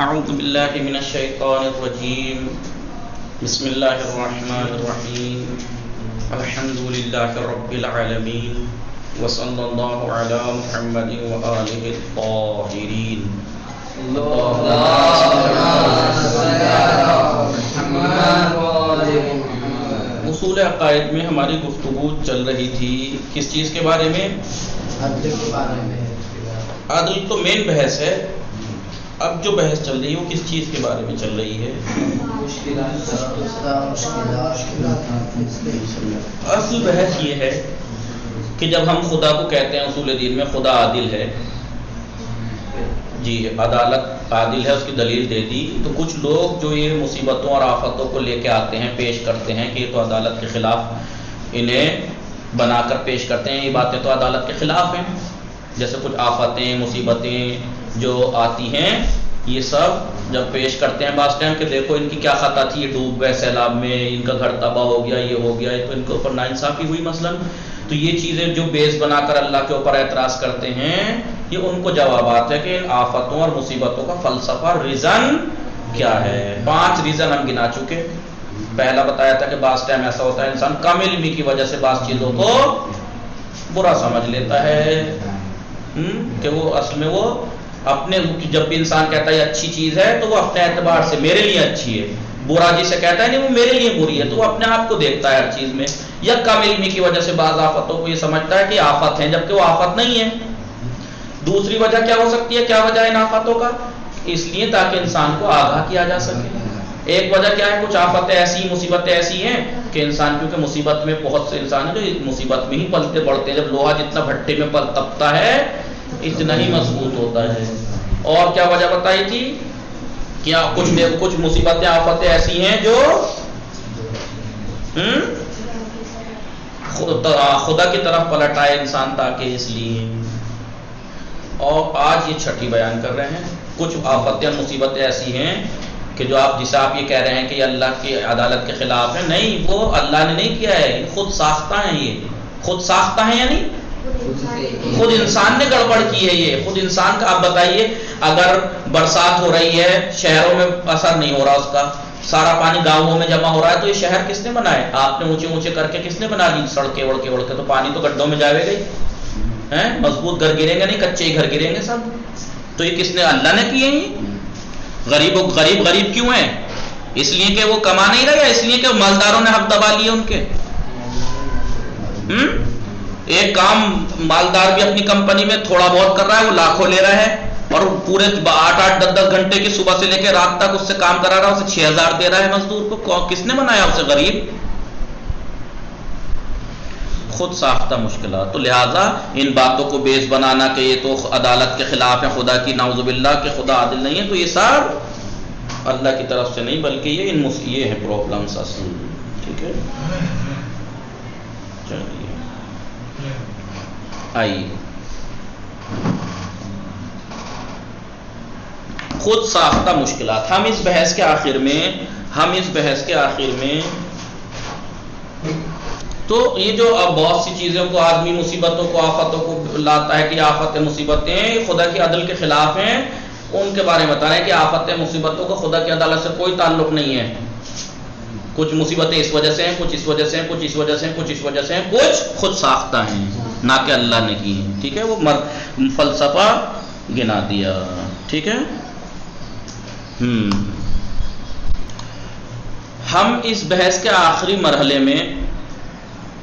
اعوذ باللہ من الشیطان الرجیم بسم اللہ الرحمن الرحیم الحمد للہ رب العالمین وصلی اللہ علی محمد وآلہ الطاہرین. اصول عقائد میں ہماری گفتگو چل رہی تھی کس چیز کے بارے میں؟ عدل کے بارے میں. عدل تو مین بحث ہے. اب جو بحث چل رہی ہے وہ کس چیز کے بارے میں چل رہی ہے؟ اصل بحث یہ ہے کہ جب ہم خدا کو کہتے ہیں اصول دین میں خدا عادل ہے، جی عدالت عادل ہے، اس کی دلیل دے دی، تو کچھ لوگ جو یہ مصیبتوں اور آفتوں کو لے کے آتے ہیں، پیش کرتے ہیں کہ یہ تو عدالت کے خلاف، انہیں بنا کر پیش کرتے ہیں یہ باتیں تو عدالت کے خلاف ہیں. جیسے کچھ آفتیں مصیبتیں جو آتی ہیں یہ سب جب پیش کرتے ہیں بعض ٹائم کہ دیکھو ان کی کیا خطا تھی، یہ ڈوب گئے سیلاب میں، ان کا گھر تباہ ہو گیا، یہ ہو گیا، تو ان کے اوپر ناانصافی ہوئی مثلا، تو یہ چیزیں جو بیس بنا کر اللہ کے اوپر اعتراض کرتے ہیں یہ ان کو جوابات ہے کہ ان آفتوں اور مصیبتوں کا فلسفہ ریزن کیا ہے. 5 ریزن ہم گنا چکے. پہلا بتایا تھا کہ بعض ٹائم ایسا ہوتا ہے انسان کم علمی کی وجہ سے بعض چیزوں کو برا سمجھ لیتا ہے کہ وہ اصل میں وہ اپنے، جب بھی انسان کہتا ہے یہ اچھی چیز ہے تو وہ اپنے اعتبار سے میرے لیے اچھی ہے، برا جسے کہتا ہے نہیں وہ میرے لیے بری ہے، تو وہ اپنے آپ کو دیکھتا ہے ہر چیز میں. یا کم علمی کی وجہ سے بعض آفتوں کو یہ سمجھتا ہے کہ آفت ہیں جبکہ وہ آفت نہیں ہے. دوسری وجہ کیا ہو سکتی ہے؟ کیا وجہ ہے ان آفتوں کا؟ اس لیے تاکہ انسان کو آگاہ کیا جا سکے. ایک وجہ کیا ہے؟ کچھ آفتیں ایسی مصیبتیں ایسی ہیں کہ انسان، کیونکہ مصیبت میں بہت سے انسان ہیں جو مصیبت میں ہی پلتے بڑھتے ہیں. جب لوہا جتنا بھٹے میں تپتا ہے اتنا ہی مضبوط ہوتا ہے. اور کیا وجہ بتائی تھی؟ کیا کچھ مصیبتیں آفتیں ایسی ہیں جو خدا کی طرف پلٹائے انسان، تاکہ اس لیے. اور آج یہ چھٹی بیان کر رہے ہیں. کچھ آفتیں مصیبتیں ایسی ہیں کہ جو جسے آپ یہ کہہ رہے ہیں کہ یہ اللہ کی عدالت کے خلاف ہے، نہیں، وہ اللہ نے نہیں کیا ہے، خود ساختہ ہیں. یہ خود ساختہ ہیں یعنی خود انسان نے گڑبڑ کی ہے. یہ خود انسان کا. آپ بتائیے اگر برسات ہو رہی ہے، شہروں میں اثر نہیں ہو رہا اس کا، سارا پانی گاؤں میں جمع ہو رہا ہے، تو یہ شہر کس نے بنائے؟ آپ نے اونچے اونچے کر کے کس نے بنا لی؟ سڑکیں وڑکے وڑکے، تو پانی تو گڈھوں میں جائے گا ہی. مضبوط گھر گریں گے نہیں، کچے ہی گھر گریں گے سب. تو یہ کس نے؟ اللہ نے کیے ہیں. غریب کیوں ہیں؟ اس لیے کہ وہ کما نہیں رہے، یا اس لیے کہ مالداروں نے حق دبا لیے ان کے؟ ایک کام مالدار بھی اپنی کمپنی میں تھوڑا بہت کر رہا ہے، وہ لاکھوں لے رہا ہے، اور پورے 8-8 10-10 گھنٹے کی صبح سے لے کے رات تک اس سے کام کرا رہا ہے، اسے 6000 دے رہا ہے مزدور کو. کس نے بنایا اسے غریب؟ خود ساختہ مشکلات. تو لہٰذا ان باتوں کو بیس بنانا کہ یہ تو عدالت کے خلاف ہے خدا کی، نعوذ باللہ کہ خدا عادل نہیں ہے، تو یہ سب اللہ کی طرف سے نہیں، بلکہ یہ ہیں پرابلمس اصل. ٹھیک ہے، چلیے آئیے. خود ساختہ مشکلات. ہم اس بحث کے آخر میں تو یہ جو اب بہت سی چیزوں کو آدمی مصیبتوں کو آفتوں کو لاتا ہے کہ آفتیں مصیبتیں خدا کی عدل کے خلاف ہیں، ان کے بارے میں بتا رہے ہیں کہ آفتیں مصیبتوں کو خدا کی عدالت سے کوئی تعلق نہیں ہے. کچھ مصیبتیں اس وجہ سے ہیں، کچھ اس وجہ سے ہیں، کچھ اس وجہ سے ہیں، کچھ اس وجہ سے ہیں، کچھ خود ساختہ ہیں نہ کہ اللہ نے کی ہیں. ٹھیک ہے، وہ فلسفہ گنا دیا. ٹھیک ہے. ہم اس بحث کے آخری مرحلے میں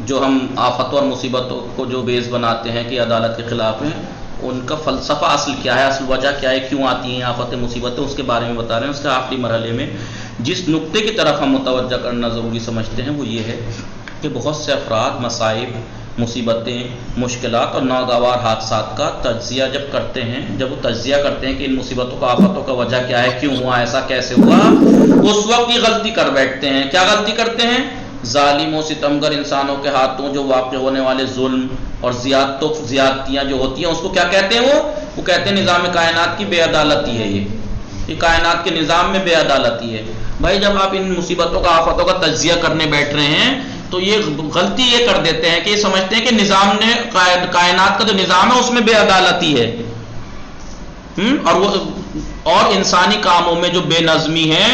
جو ہم آفتوں اور مصیبتوں کو جو بیس بناتے ہیں کہ عدالت کے خلاف ہیں، ان کا فلسفہ اصل کیا ہے، اصل وجہ کیا ہے، کیوں آتی ہیں آفتیں مصیبتیں، اس کے بارے میں بتا رہے ہیں. اس کے آخری مرحلے میں جس نقطے کی طرف ہم متوجہ کرنا ضروری سمجھتے ہیں وہ یہ ہے کہ بہت سے افراد مصائب، مصیبتیں، مشکلات اور ناگوار حادثات کا تجزیہ جب وہ تجزیہ کرتے ہیں کہ ان مصیبتوں کا آفتوں کا وجہ کیا ہے، کیوں ہوا، ایسا کیسے ہوا، اس وقت یہ غلطی کر بیٹھتے ہیں. کیا غلطی کرتے ہیں؟ ظالم و ستمگر انسانوں کے ہاتھوں جو واقع ہونے والے ظلم اور زیادتیاں جو ہوتی ہیں اس کو کیا کہتے ہیں؟ وہ کہتے ہیں نظام کائنات کی بے عدالتی ہے. یہ کائنات کے نظام میں بے عدالتی ہے. بھائی جب آپ ان مصیبتوں کا آفتوں کا تجزیہ کرنے بیٹھ رہے ہیں تو یہ غلطی یہ کر دیتے ہیں کہ یہ سمجھتے ہیں کہ نظام نے کائنات کا جو نظام ہے اس میں بے عدالتی ہے. اور انسانی کاموں میں جو بے نظمی ہے،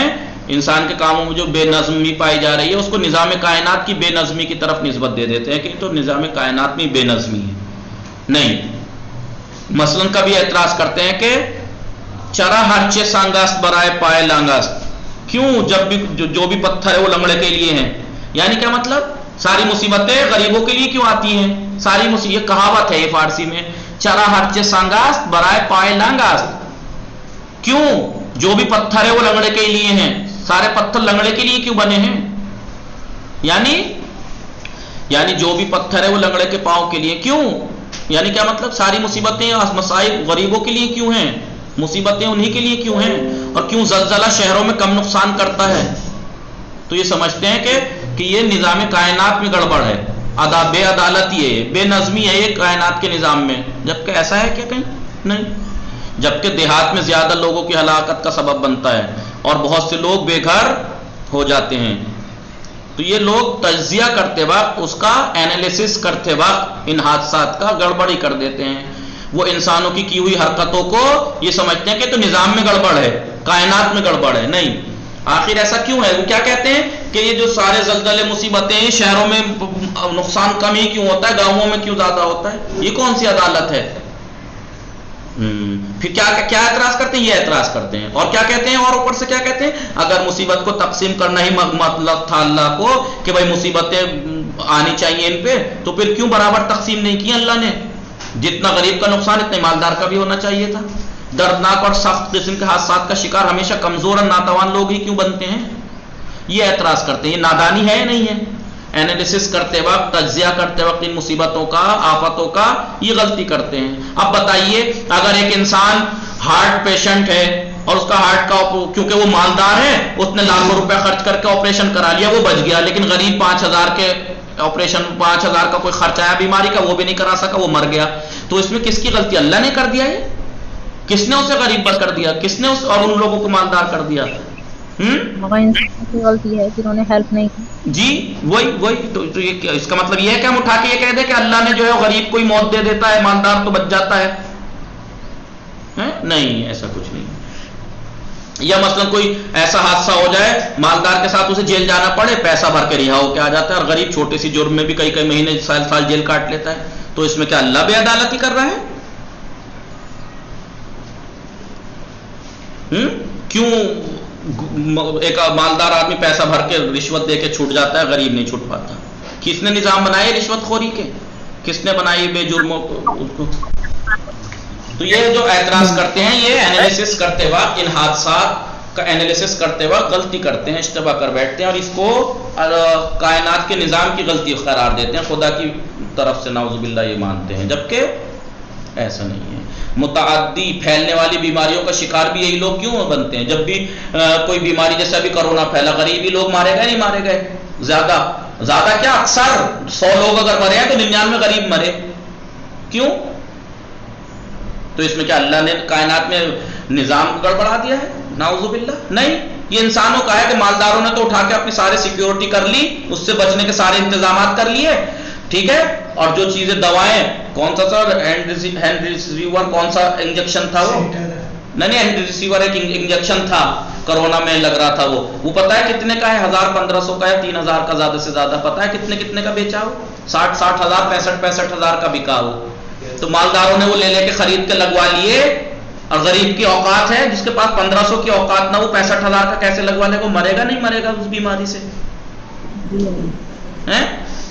انسان کے کاموں میں جو بے نظمی پائی جا رہی ہے، اس کو نظام کائنات کی بے نظمی کی طرف نسبت دے دیتے ہیں کہ تو نظام کائنات میں بے نظمی ہے. نہیں، مثلا کبھی اعتراض کرتے ہیں کہ چرا ہرچے سانگاست برائے پائے لانگاست، کیوں جب بھی جو بھی پتھر ہے وہ لنگڑے کے لیے ہیں؟ یعنی کیا مطلب؟ ساری مصیبتیں غریبوں کے لیے کیوں آتی ہیں؟ ساری یہ کہاوت ہے یہ فارسی میں، چرا ہرچے سانگاست برائے پائے لانگاست، کیوں جو بھی پتھر ہے وہ لنگڑے کے لیے ہیں، سارے پتھر لنگڑے کے لیے کیوں بنے ہیں؟ یعنی جو بھی پتھر ہے وہ لنگڑے کے پاؤں کے لیے کیوں؟ یعنی کیا مطلب؟ ساری مصیبتیں مصائب غریبوں کے لیے کیوں ہیں؟ مصیبتیں انہی کے لیے کیوں ہیں؟ اور کیوں زلزلہ شہروں میں کم نقصان کرتا ہے؟ تو یہ سمجھتے ہیں کہ یہ نظام کائنات میں گڑبڑ ہے، بے عدالتی ہے، بے نظمی ہے یہ کائنات کے نظام میں. جبکہ ایسا ہے کیا کہیں؟ نہیں. جبکہ دیہات میں زیادہ لوگوں کی ہلاکت کا سبب بنتا ہے اور بہت سے لوگ بے گھر ہو جاتے ہیں. تو یہ لوگ تجزیہ کرتے وقت، اس کا انالیسس کرتے وقت ان حادثات کا گڑبڑی کر دیتے ہیں. وہ انسانوں کی ہوئی حرکتوں کو یہ سمجھتے ہیں کہ تو نظام میں گڑبڑ ہے، کائنات میں گڑبڑ ہے. نہیں، آخر ایسا کیوں ہے؟ وہ کیا کہتے ہیں کہ یہ جو سارے زلزلے مصیبتیں شہروں میں نقصان کم ہی کیوں ہوتا ہے، گاؤں میں کیوں زیادہ ہوتا ہے؟ یہ کون سی عدالت ہے؟ پھر کیا اعتراض کرتے ہیں؟ یہ اعتراض کرتے ہیں. اور کیا کہتے ہیں؟ اور اوپر سے کیا کہتے ہیں؟ اگر مصیبت کو تقسیم کرنا ہی مطلب تھا اللہ کو کہ بھائی مصیبتیں آنی چاہیے ان پہ، تو پھر کیوں برابر تقسیم نہیں کی اللہ نے؟ جتنا غریب کا نقصان اتنے مالدار کا بھی ہونا چاہیے تھا. دردناک اور سخت قسم کے حادثات کا شکار ہمیشہ کمزور اور ناتوان لوگ ہی کیوں بنتے ہیں؟ یہ اعتراض کرتے ہیں. یہ نادانی ہے یا نہیں ہے؟ انالیسس کرتے وقت، تجزیہ کرتے وقت ان مصیبتوں کا، آفتوں کا یہ غلطی کرتے ہیں. اب بتائیے، اگر ایک انسان ہارٹ پیشنٹ ہے اور اس کا ہارٹ کا کیونکہ وہ مالدار ہے، اس نے لاکھوں روپے خرچ کر کے آپریشن کرا لیا، وہ بچ گیا، لیکن غریب 5,000 کے آپریشن، 5,000 کا کوئی خرچ آیا بیماری کا، وہ بھی نہیں کرا سکا، وہ مر گیا. تو اس میں کس کی غلطی؟ اللہ نے کر دیا. یہ کس نے اسے غریب بس کر دیا؟ کس نے اور ان لوگوں کو مالدار کر دیا؟ غلطی ہے کہ انہوں نے ہیلپ نہیں کی. جی وہی تو یہ اس کا مطلب یہ ہے کہ ہم اٹھا کے یہ کہہ دیں کہ اللہ نے جو ہے غریب کو ہی موت دے دیتا ہے، مالدار تو بچ جاتا ہے. نہیں، ایسا کچھ نہیں. یا مثلا کوئی ایسا حادثہ ہو جائے، مالدار کے ساتھ اسے جیل جانا پڑے، پیسہ بھر کے رہا ہو کے آ جاتا ہے، اور غریب چھوٹے سی جرم میں بھی کئی مہینے سال جیل کاٹ لیتا ہے. تو اس میں کیا اللہ بے عدالتی کر رہا ہے؟ کیوں ایک مالدار آدمی پیسہ بھر کے رشوت دے کے چھوٹ جاتا ہے، غریب نہیں چھوٹ پاتا؟ کس نے نظام بنائے رشوت خوری کے؟ کس نے بنائی بے جرموں کو؟ تو یہ جو اعتراض کرتے ہیں، یہ انالیسس کرتے وقت، ان حادثات کا انالیسس کرتے وقت غلطی کرتے ہیں، اشتباہ کر بیٹھتے ہیں اور اس کو کائنات کے نظام کی غلطی قرار دیتے ہیں، خدا کی طرف سے نعوذ باللہ یہ مانتے ہیں، جبکہ ایسا نہیں ہے. متعدی پھیلنے والی بیماریوں کا شکار بھی یہی لوگ کیوں بنتے ہیں؟ جب بھی کوئی بیماری، جیسے ابھی کرونا پھیلا، غریبی لوگ مارے گئے نہیں مارے گئے؟ زیادہ کیا، اکثر 100 لوگ اگر مرے ہیں تو 99 غریب مرے. کیوں؟ تو اس میں کیا اللہ نے کائنات میں نظام گڑبڑا دیا ہے؟ نعوذ باللہ. نہیں، یہ انسانوں کا ہے کہ مالداروں نے تو اٹھا کے اپنی سارے سیکیورٹی کر لی، اس سے بچنے کے سارے انتظامات کر لیے، ٹھیک ہے. اور جو چیزیں، دوائیں، کون سا سر ہینڈ ریسیور، کون سا انجیکشن تھا وہ؟ نہیں، ہینڈ ریسیور ایک انجیکشن تھا، کرونا میں لگ رہا تھا. وہ پتا ہے کتنے کا ہے؟ 1,000-1,500 کا ہے، 3,000 کا زیادہ سے زیادہ. پتا ہے کتنے کا بیچا ہو؟ 60,000 65,000 کا بکا ہو. تو مالداروں نے وہ لے کے خرید کے لگوا لیے، اور غریب کی اوقات ہے جس کے پاس 1,500 کی اوقات نہ، وہ 65,000 کا کیسے لگوا لے؟ وہ مرے گا نہیں مرے گا اس بیماری سے؟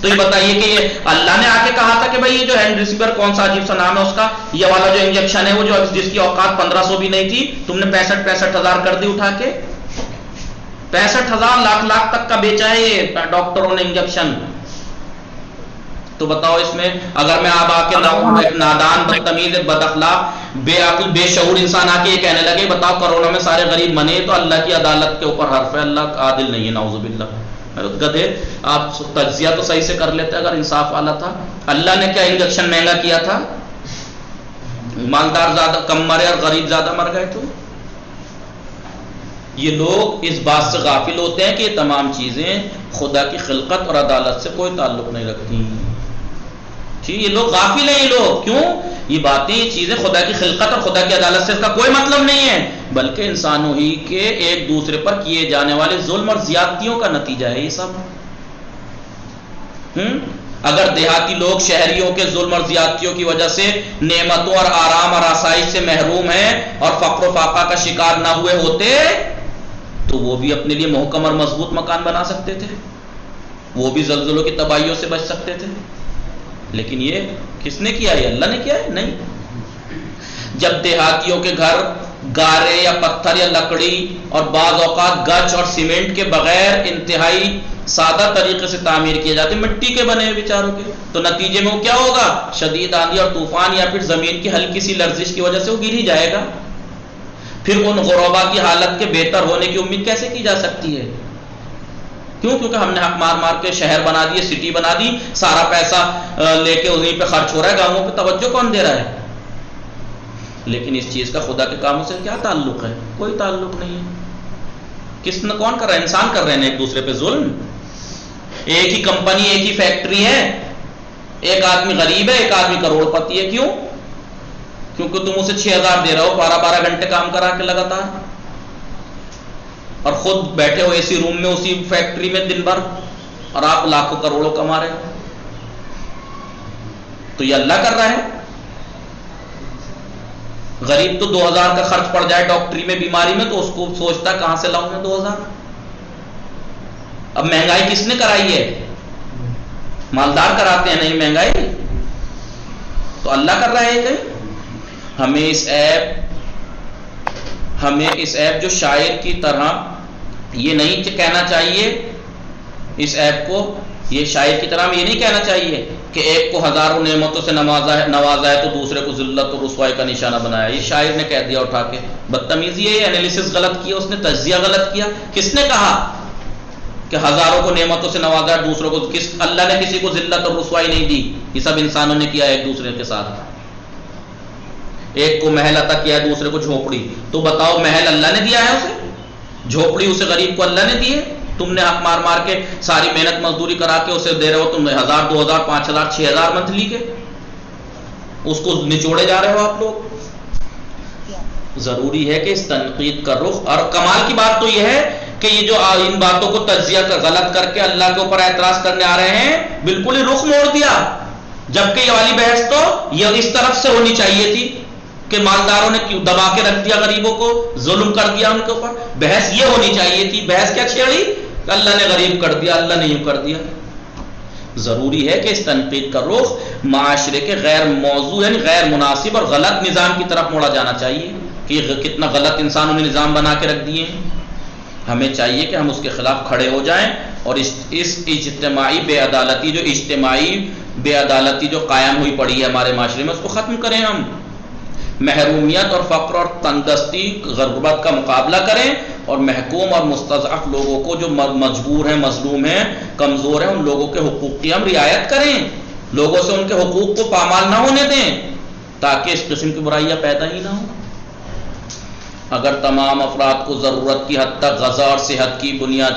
تو یہ بتائیے کہ یہ اللہ نے آ کے کہا تھا کہ بھائی یہ جو ہینڈ ریسیور، کون سا عجیب سا نام ہے اس کا، یہ والا جو انجیکشن ہے، وہ جو جس کی اوقات 1,500 بھی نہیں تھی، تم نے 65,000 کر دی اٹھا کے؟ 65,000 لاکھ تک کا بیچا ہے یہ ڈاکٹروں نے انجیکشن. تو بتاؤ اس میں اگر میں آپ آ کے نادان، بدتمیز، بد اخلاق، بے عقل، بے شعور انسان آ کے یہ کہنے لگے بتاؤ کرونا میں سارے غریب بنے، تو اللہ کی عدالت کے اوپر حرف ہے، اللہ عادل نہیں ہے، نعوذ باللہ. گدھے، آپ تجزیہ تو صحیح سے کر لیتے اگر انصاف والا تھا. اللہ نے کیا انجیکشن مہنگا کیا تھا؟ مالدار زیادہ کم مرے اور غریب زیادہ مر گئے. تو یہ لوگ اس بات سے غافل ہوتے ہیں کہ یہ تمام چیزیں خدا کی خلقت اور عدالت سے کوئی تعلق نہیں رکھتی. ٹھیک، یہ لوگ غافل ہیں، یہ لوگ کیوں؟ یہ باتیں، یہ چیزیں خدا کی خلقت اور خدا کی عدالت سے اس کا کوئی مطلب نہیں ہے، بلکہ انسانوں ہی کے ایک دوسرے پر کیے جانے والے ظلم اور زیادتیوں کا نتیجہ ہے یہ سب۔ اگر دیہاتی لوگ شہریوں کے ظلم اور زیادتیوں کی وجہ سے نعمتوں اور آرام اور آسائش سے محروم ہیں اور فقر و فاقہ کا شکار نہ ہوئے ہوتے تو وہ بھی اپنے لیے محکم اور مضبوط مکان بنا سکتے تھے، وہ بھی زلزلوں کی تباہیوں سے بچ سکتے تھے، لیکن یہ کس نے کیا؟ یہ اللہ نے کیا ہے؟ نہیں۔ جب دیہاتیوں کے گھر گارے یا پتھر یا لکڑی اور بعض اوقات گچ اور سیمنٹ کے بغیر انتہائی سادہ طریقے سے تعمیر کیے جاتے، مٹی کے بنے ہوئے بیچاروں کے، تو نتیجے میں وہ کیا ہوگا؟ شدید آندھی اور طوفان یا پھر زمین کی ہلکی سی لرزش کی وجہ سے وہ گر ہی جائے گا۔ پھر ان غربا کی حالت کے بہتر ہونے کی امید کیسے کی جا سکتی ہے؟ کیوں؟ کیونکہ ہم نے حق مار مار کے شہر بنا دیے، سٹی بنا دی، سارا پیسہ لے کے انہیں پہ خرچ ہو رہا ہے، گاؤں پہ توجہ کون دے رہا ہے؟ لیکن اس چیز کا خدا کے کاموں سے کیا تعلق ہے؟ کوئی تعلق نہیں ہے۔ کس نے، کون کر رہا ہے؟ انسان کر رہے ہیں ایک دوسرے پہ ظلم۔ ایک ہی کمپنی، ایک ہی فیکٹری ہے، ایک آدمی غریب ہے، ایک آدمی کروڑ پتی ہے، کیوں؟ کیونکہ تم اسے 6000 دے رہے ہو 12 گھنٹے کام کرا کے لگاتار، اور خود بیٹھے ہو اسی روم میں اسی فیکٹری میں دن بھر، اور آپ لاکھوں کروڑوں کما رہے ہو۔ تو یہ اللہ کر رہا ہے؟ غریب تو 2000 کا خرچ پڑ جائے ڈاکٹری میں، بیماری میں، تو اس کو سوچتا ہے کہاں سے لاؤں میں 2000۔ اب مہنگائی کس نے کرائی ہے؟ مالدار کراتے ہیں، نہیں مہنگائی تو اللہ کر رہا ہے کہیں؟ ہمیں اس عیب جو شاعر کی طرح یہ نہیں کہنا چاہیے، اس عیب کو یہ شاعر کی طرح ہمیں یہ نہیں کہنا چاہیے کہ ایک کو ہزاروں نعمتوں سے نوازا ہے تو دوسرے کو ذلت اور رسوائی کا نشانہ بنایا۔ یہ شاعر نے کہہ دیا اٹھا کے، بدتمیزی ہے، یہ انالیسس غلط کیا، اس نے تجزیہ غلط کیا۔ کس نے کہا کہ ہزاروں کو نعمتوں سے نوازا ہے، دوسروں کو اللہ نے کسی کو ذلت اور رسوائی نہیں دی، یہ سب انسانوں نے کیا ایک دوسرے کے ساتھ۔ ایک کو محل عطا کیا ہے، دوسرے کو جھوپڑی، تو بتاؤ محل اللہ نے دیا ہے اسے؟ جھوپڑی اسے غریب کو اللہ نے دی ہے؟ تم نے حق مار مار کے ساری محنت مزدوری کرا کے اسے دے رہے ہو، تم 1000 2000 5000 6000 منتھلی کے، اس کو نچوڑے جا رہے ہو آپ لوگ۔ ضروری ہے کہ اس تنقید کا رخ، اور کمال کی بات تو یہ ہے کہ یہ جو ان باتوں کو تجزیہ کر غلط کر کے اللہ کے اوپر اعتراض کرنے آ رہے ہیں، بالکل ہی رخ موڑ دیا، جبکہ یہ والی بحث تو یہ اس طرف سے ہونی چاہیے تھی کہ مالداروں نے کیوں دبا کے رکھ دیا غریبوں کو، ظلم کر دیا ان کے اوپر۔ بحث یہ ہونی چاہیے تھی، بحث کیا چھیڑی؟ اللہ نے غریب کر دیا، اللہ نے یوں کر دیا۔ ضروری ہے کہ اس تنقید کا رخ معاشرے کے غیر موضوع یعنی غیر مناسب اور غلط نظام کی طرف موڑا جانا چاہیے کہ یہ کتنا غلط انسانوں نے نظام بنا کے رکھ دیے ہیں۔ ہمیں چاہیے کہ ہم اس کے خلاف کھڑے ہو جائیں اور اس اجتماعی بے عدالتی جو قائم ہوئی پڑی ہے ہمارے معاشرے میں، اس کو ختم کریں۔ ہم محرومیت اور فقر اور تنگدستی غربت کا مقابلہ کریں، اور محکوم اور مستضعف لوگوں کو جو مجبور ہیں، مظلوم ہیں، کمزور ہیں، ان لوگوں کے حقوق کی ہم رعایت کریں، لوگوں سے ان کے حقوق کو پامال نہ ہونے دیں تاکہ اس قسم کی برائیاں پیدا ہی نہ ہوں۔ اگر تمام افراد کو ضرورت کی حد تک غذا اور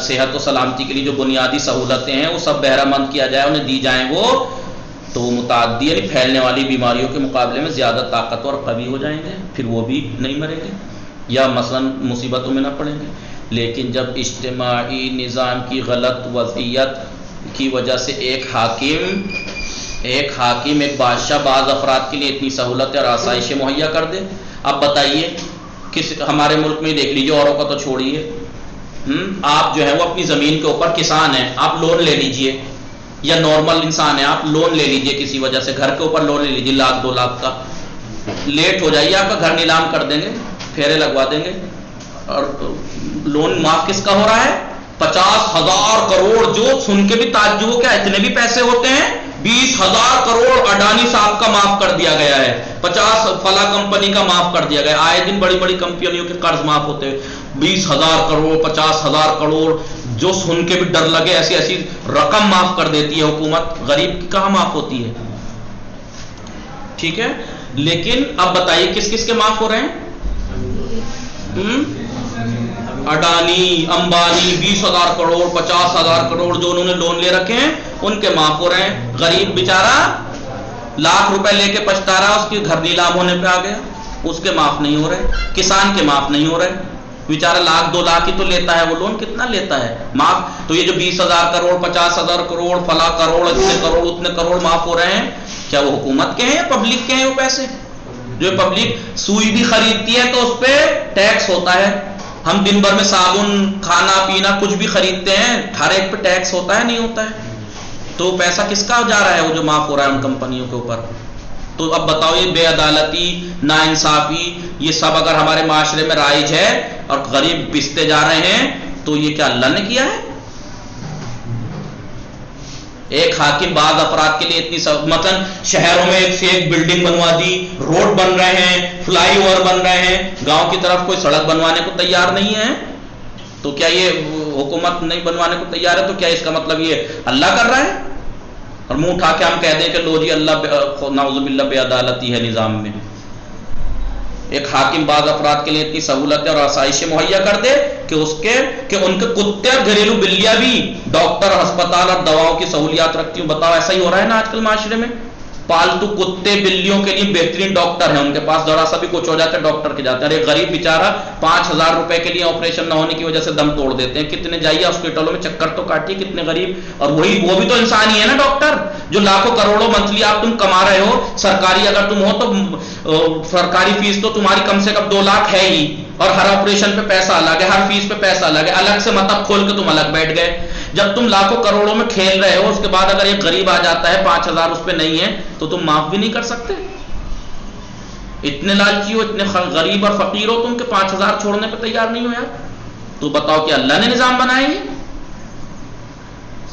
صحت و سلامتی کے لیے جو بنیادی سہولتیں ہیں وہ سب بہرہ مند کیا جائے، انہیں دی جائیں وہ، تو وہ متعدی یعنی پھیلنے والی بیماریوں کے مقابلے میں زیادہ طاقتور اور قوی ہو جائیں گے، پھر وہ بھی نہیں مریں گے یا مثلا مصیبتوں میں نہ پڑیں گے۔ لیکن جب اجتماعی نظام کی غلط وضعیت کی وجہ سے ایک حاکم ایک بادشاہ بعض افراد کے لیے اتنی سہولتیں اور آسائشیں مہیا کر دے، اب بتائیے ہمارے ملک میں دیکھ لیجیے، اوروں کا تو چھوڑیے، آپ جو ہے وہ اپنی زمین کے اوپر کسان ہیں، آپ لون لے لیجئے، یا نارمل انسان ہے آپ لون لے لیجئے، کسی وجہ سے گھر کے اوپر لون لے لیجئے 1,00,000 2 لاکھ کا، لیٹ ہو جائیے آپ کا گھر نیلام کر دیں گے، پھیرے لگوا دیں گے، اور لون معاف کس کا ہو رہا ہے؟ 50,000 کروڑ، جو سن کے بھی تعجب ہو، کیا اتنے بھی پیسے ہوتے ہیں؟ 20,000 کروڑ اڈانی صاحب کا معاف کر دیا گیا ہے، 50 فلاں کمپنی کا معاف کر دیا گیا، آئے دن بڑی بڑی کمپنیوں کے قرض معاف ہوتے ہیں، 20,000 کروڑ 50,000 کروڑ، جو سن کے بھی ڈر لگے، ایسی ایسی رقم معاف کر دیتی ہے حکومت، غریب کی کہاں معاف ہوتی ہے؟ ٹھیک ہے، لیکن اب بتائیے کس کس کے معاف ہو رہے ہیں؟ اڈانی، امبانی، 20,000 کروڑ 50,000 کروڑ جو انہوں نے لون لے رکھے ہیں ان کے معاف ہو رہے ہیں، غریب بیچارہ لاکھ روپے لے کے پچھتا رہا، اس کے گھر نیلام ہونے پہ آ گیا، اس کے معاف نہیں ہو رہے، کسان کے معاف نہیں ہو رہے، بیچارہ لاکھ 2 لاکھ ہی تو لیتا ہے، وہ لون کتنا لیتا ہے معاف؟ تو یہ جو 20,000 کروڑ 50,000 کروڑ فلاں کروڑ اتنے کروڑ معاف ہو رہے ہیں، کیا وہ حکومت کے ہیں یا پبلک کے ہیں وہ پیسے؟ جو پبلک سوئی بھی خریدتی ہے تو اس پہ ٹیکس ہوتا ہے، ہم دن بھر میں صابن کھانا پینا کچھ بھی خریدتے ہیں، ہر ایک پہ ٹیکس ہوتا ہے نہیں ہوتا ہے؟ تو پیسہ کس کا جا رہا ہے وہ جو معاف ہو رہا ہے ان کمپنیوں کے اوپر؟ تو اب بتاؤ یہ بے عدالتی، ناانصافی، یہ سب اگر ہمارے معاشرے میں رائج ہے اور غریب پستے جا رہے ہیں تو یہ کیا اللہ نے کیا ہے؟ ایک حاکم بعض افراد کے لیے اتنی مثلا شہروں میں ایک سے ایک بلڈنگ بنوا دی، روڈ بن رہے ہیں، فلائی اوور بن رہے ہیں، گاؤں کی طرف کوئی سڑک بنوانے کو تیار نہیں ہے، تو کیا یہ حکومت نہیں بنوانے کو تیار ہے تو کیا اس کا مطلب یہ اللہ کر رہا ہے؟ اور منہ اٹھا کے ہم کہہ دیں کہ لو جی اللہ نعوذ باللہ بے عدالتی ہے نظام میں۔ ایک حاکم بعض افراد کے لیے اتنی سہولتیں اور آسائشیں مہیا کر دے کہ ان کے کتے اور گھریلو بلیاں بھی ڈاکٹر، ہسپتال اور دواؤں کی سہولیات رکھتی ہوں۔ بتاؤ ایسا ہی ہو رہا ہے نا آج کل معاشرے میں؟ پالتو کتے بلیوں کے لیے بہترین ڈاکٹر ہیں، ان کے پاس ذرا سا بھی کچھ ہو جاتا ہے ڈاکٹر کے جاتے ہیں۔ ایک غریب بیچارہ 5,000 روپے کے لیے آپریشن نہ ہونے کی وجہ سے دم توڑ دیتے ہیں، کتنے جائیے ہاسپٹلوں میں چکر تو کاٹیے، کتنے غریب، اور وہ بھی تو انسان ہی ہے نا ڈاکٹر، جو لاکھوں کروڑوں منتھلی آپ تم کما رہے ہو، سرکاری اگر تم ہو تو سرکاری فیس تو تمہاری کم سے کم 2 لاکھ ہے ہی، اور ہر آپریشن پہ پیسہ الگ ہے، ہر فیس پہ پیسہ الگ ہے، الگ سے مطلب کھول کے تم الگ بیٹھ گئے۔ جب تم لاکھوں کروڑوں میں کھیل رہے ہو، اس کے بعد اگر ایک غریب آ جاتا ہے 5,000 اس پہ نہیں ہے تو تم معاف بھی نہیں کر سکتے؟ اتنے لالچی ہو، اتنے غریب اور فقیر ہو تم کہ 5,000 چھوڑنے پہ تیار نہیں ہو یار؟ تو بتاؤ کہ اللہ نے نظام بنائے ہیں؟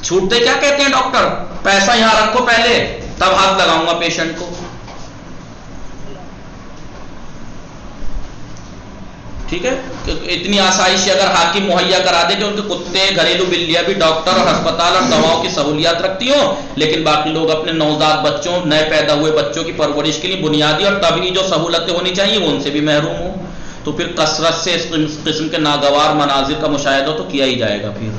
چھوٹتے کیا کہتے ہیں ڈاکٹر؟ پیسہ یہاں رکھو پہلے تب ہاتھ لگاؤں گا پیشنٹ کو، ٹھیک ہے؟ اتنی آسائش اگر حاکم مہیا کرا دے کہ ان کے کتے گھریلو بلیاں بھی ڈاکٹر اور ہسپتال اور دواؤں کی سہولیات رکھتی ہوں، لیکن باقی لوگ اپنے نوزاد بچوں، نئے پیدا ہوئے بچوں کی پرورش کے لیے بنیادی اور طبعی جو سہولتیں ہونی چاہیے وہ ان سے بھی محروم ہوں، تو پھر کثرت سے اس قسم کے ناگوار مناظر کا مشاہدہ تو کیا ہی جائے گا، پھر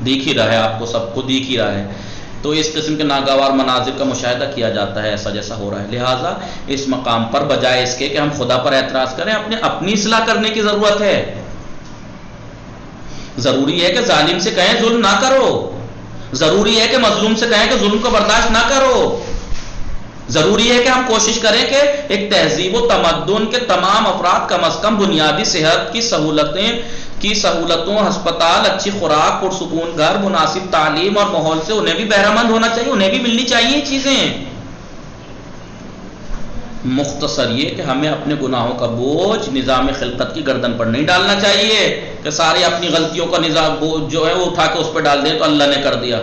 دیکھ ہی رہا ہے، آپ کو سب کو دیکھ ہی رہا ہے، تو اس قسم کے ناگوار مناظر کا مشاہدہ کیا جاتا ہے ایسا جیسا ہو رہا ہے۔ لہٰذا اس مقام پر بجائے اس کے کہ ہم خدا پر اعتراض کریں، اپنی اصلاح کرنے کی ضرورت ہے۔ ضروری ہے کہ ظالم سے کہیں ظلم نہ کرو، ضروری ہے کہ مظلوم سے کہیں کہ ظلم کو برداشت نہ کرو، ضروری ہے کہ ہم کوشش کریں کہ ایک تہذیب و تمدن کے تمام افراد کم از کم بنیادی صحت کی سہولتوں، ہسپتال، اچھی خوراک، پرسکون گھر، مناسب تعلیم اور ماحول سے انہیں بھی بہرہ مند ہونا چاہیے، انہیں بھی ملنی چاہیے یہ چیزیں۔ مختصر یہ کہ ہمیں اپنے گناہوں کا بوجھ نظام خلقت کی گردن پر نہیں ڈالنا چاہیے کہ ساری اپنی غلطیوں کا نظام بوجھ جو ہے وہ اٹھا کے اس پہ ڈال دیں تو اللہ نے کر دیا۔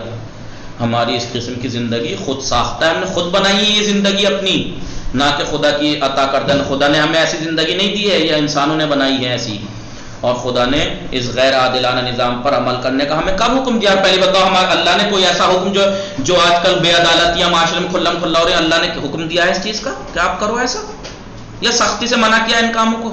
ہماری اس قسم کی زندگی خود ساختہ ہے، ہم نے خود بنائی ہے یہ زندگی اپنی، نہ کہ خدا کی عطا کردہ۔ خدا نے ہمیں ایسی زندگی نہیں دی ہے، یا انسانوں نے بنائی ہے ایسی، اور خدا نے اس غیر عادلانہ نظام پر عمل کرنے کا ہمیں کب حکم دیا؟ پہلے بتاؤ، ہمارا اللہ نے کوئی ایسا حکم جو آج کل بے عدالتیاں معاشرے میں کھلم کھلا ہو رہے ہیں، اللہ نے حکم دیا ہے اس چیز کا کہ آپ کرو ایسا، یا سختی سے منع کیا ان کاموں کو؟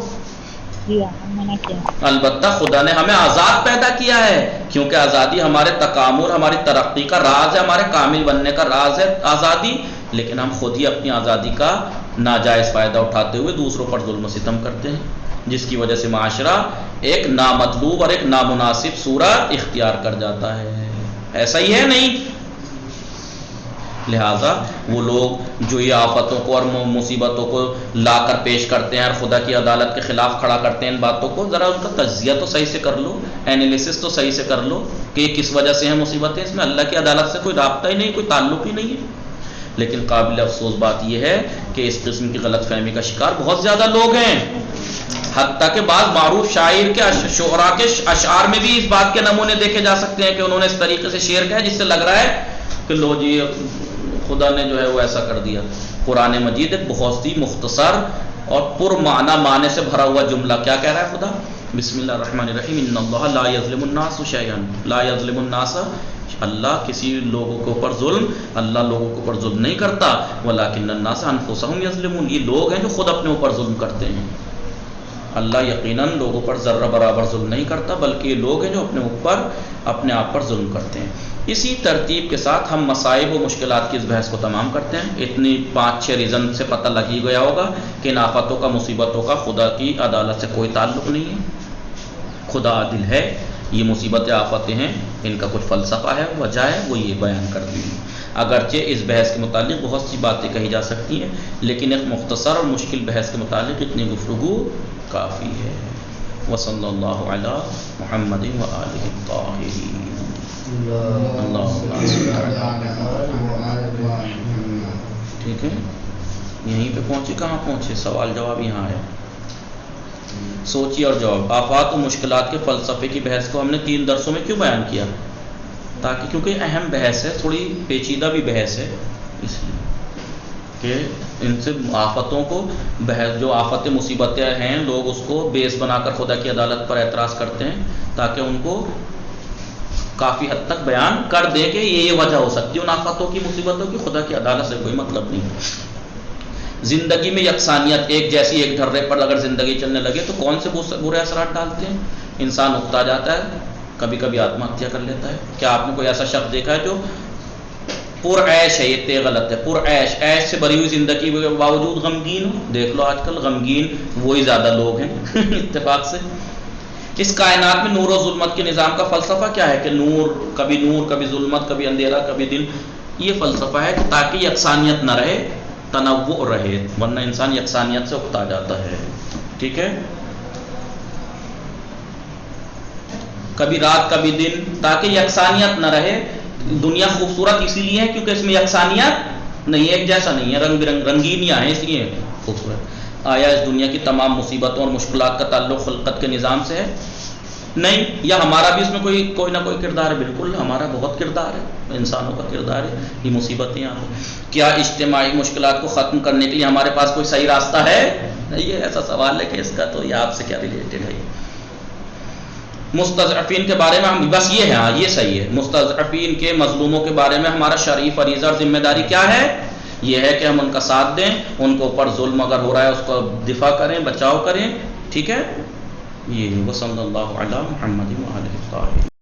البتہ خدا نے ہمیں آزاد پیدا کیا ہے، کیونکہ آزادی ہمارے تکامل، ہماری ترقی کا راز ہے، ہمارے کامل بننے کا راز ہے آزادی، لیکن ہم خود ہی اپنی آزادی کا ناجائز فائدہ اٹھاتے ہوئے دوسروں پر ظلم و ستم کرتے ہیں، جس کی وجہ سے معاشرہ ایک نامطلوب اور ایک نامناسب صورت اختیار کر جاتا ہے۔ ایسا ہی ہے نہیں؟ لہٰذا وہ لوگ جو یہ آفتوں کو اور مصیبتوں کو لا کر پیش کرتے ہیں اور خدا کی عدالت کے خلاف کھڑا کرتے ہیں ان باتوں کو، ذرا ان کا تجزیہ تو صحیح سے کر لو، اینالیسس تو صحیح سے کر لو کہ یہ کس وجہ سے ہیں مصیبتیں، اس میں اللہ کی عدالت سے کوئی رابطہ ہی نہیں، کوئی تعلق ہی نہیں ہے۔ لیکن قابل افسوس بات یہ ہے کہ اس قسم کی غلط فہمی کا شکار بہت زیادہ لوگ ہیں، حتیٰ کہ بعض معروف شاعر کے شعراء کے اشعار میں بھی اس بات کے نمونے دیکھے جا سکتے ہیں کہ انہوں نے اس طریقے سے شعر کہا جس سے لگ رہا ہے کہ لو جی خدا نے جو ہے وہ ایسا کر دیا۔ قرآن مجید ایک بہت ہی مختصر اور پر معنی معنی سے بھرا ہوا جملہ کیا کہہ رہا ہے خدا؟ بسم اللہ الرحمن الرحیم، ان اللہ لا یظلم الناس شیئا، لا یظلم الناس، اللہ کسی لوگوں کے اوپر اللہ لوگوں کے اوپر ظلم نہیں کرتا، ولکن الناس انفسهم یظلمون، یہ لوگ ہیں جو خود اپنے اوپر ظلم کرتے ہیں۔ اللہ یقیناً لوگوں پر ذرہ برابر ظلم نہیں کرتا، بلکہ یہ لوگ ہیں جو اپنے آپ پر ظلم کرتے ہیں۔ اسی ترتیب کے ساتھ ہم مصائب و مشکلات کی اس بحث کو تمام کرتے ہیں۔ اتنی 5-6 ریزن سے پتہ لگ ہی گیا ہوگا کہ ان آفتوں کا، مصیبتوں کا خدا کی عدالت سے کوئی تعلق نہیں ہے۔ خدا عادل ہے، یہ مصیبتیں آفتیں ہیں، ان کا کچھ فلسفہ ہے، وجہ ہے، وہ یہ بیان کر دی۔ اگرچہ اس بحث کے متعلق بہت سی باتیں کہی جا سکتی ہیں، لیکن ایک مختصر اور مشکل بحث کے متعلق اتنی گفتگو کافی ہے۔ وصلی اللہ علی محمد وآلہ الطاہرین۔ ٹھیک ہے، یہیں پہ پہنچے، کہاں پہنچے؟ سوال جواب یہاں ہے، سوچی اور جواب۔ آفات و مشکلات کے فلسفے کی بحث کو ہم نے 3 درسوں میں کیوں بیان کیا؟ تاکہ کیونکہ اہم بحث ہے، تھوڑی پیچیدہ بھی بحث ہے، اس لیے کہ ان سے آفتوں کو بحث، جو آفتیں مصیبتیں ہیں، لوگ اس کو بیس بنا کر خدا کی عدالت پر اعتراض کرتے ہیں، تاکہ ان کو کافی حد تک بیان کر دیں کہ یہ وجہ ہو سکتی ہے ان آفتوں کی، مصیبتوں کی، خدا کی عدالت سے کوئی مطلب نہیں۔ زندگی میں یکسانیت، ایک جیسی ایک ڈھرے پر اگر زندگی چلنے لگے تو کون سے برے اثرات ڈالتے ہیں؟ انسان اکتا جاتا ہے، کبھی کبھی آتم ہتیا کر لیتا ہے۔ کیا آپ نے کوئی ایسا شخص دیکھا ہے جو پر عیش ہے؟ یہ غلط ہے، پر عیش، عیش سے بھری ہوئی زندگی کے باوجود غمگین ہو؟ دیکھ لو آج کل غمگین وہی زیادہ لوگ ہیں اتفاق سے۔ اس کائنات میں نور و ظلمت کے نظام کا فلسفہ کیا ہے کہ نور کبھی ظلمت، کبھی اندھیرا، کبھی دن۔ یہ فلسفہ ہے کہ تاکہ یکسانیت نہ رہے، تنوع رہے، ورنہ انسان یکسانیت سے اکتا جاتا ہے۔ ٹھیک ہے، کبھی رات کبھی دن، تاکہ یکسانیت نہ رہے۔ دنیا خوبصورت اسی لیے ہے کیونکہ اس میں یکسانیت نہیں ہے، ایک جیسا نہیں ہے، رنگ برنگ رنگینیاں ہیں، اس لیے خوبصورت۔ آیا اس دنیا کی تمام مصیبتوں اور مشکلات کا تعلق خلقت کے نظام سے ہے؟ نہیں، یا ہمارا بھی اس میں کوئی نہ کوئی کردار ہے؟ بالکل، ہمارا بہت کردار ہے، انسانوں کا کردار ہے یہ مصیبتیں آتی۔ کیا اجتماعی مشکلات کو ختم کرنے کے لیے ہمارے پاس کوئی صحیح راستہ ہے؟ نہیں، یہ ایسا سوال ہے کہ اس کا تو یہ آپ سے کیا ریلیٹڈ ہے۔ مستضعفین کے بارے میں ہم بس یہ ہے، ہاں یہ صحیح ہے، مستضعفین کے، مظلوموں کے بارے میں ہمارا شرعی فریضہ اور ذمہ داری کیا ہے؟ یہ ہے کہ ہم ان کا ساتھ دیں، ان کے اوپر ظلم اگر ہو رہا ہے اس کو دفاع کریں، بچاؤ کریں۔ ٹھیک ہے، یہ وصلی اللہ علی محمد وآلہ الطاہرین۔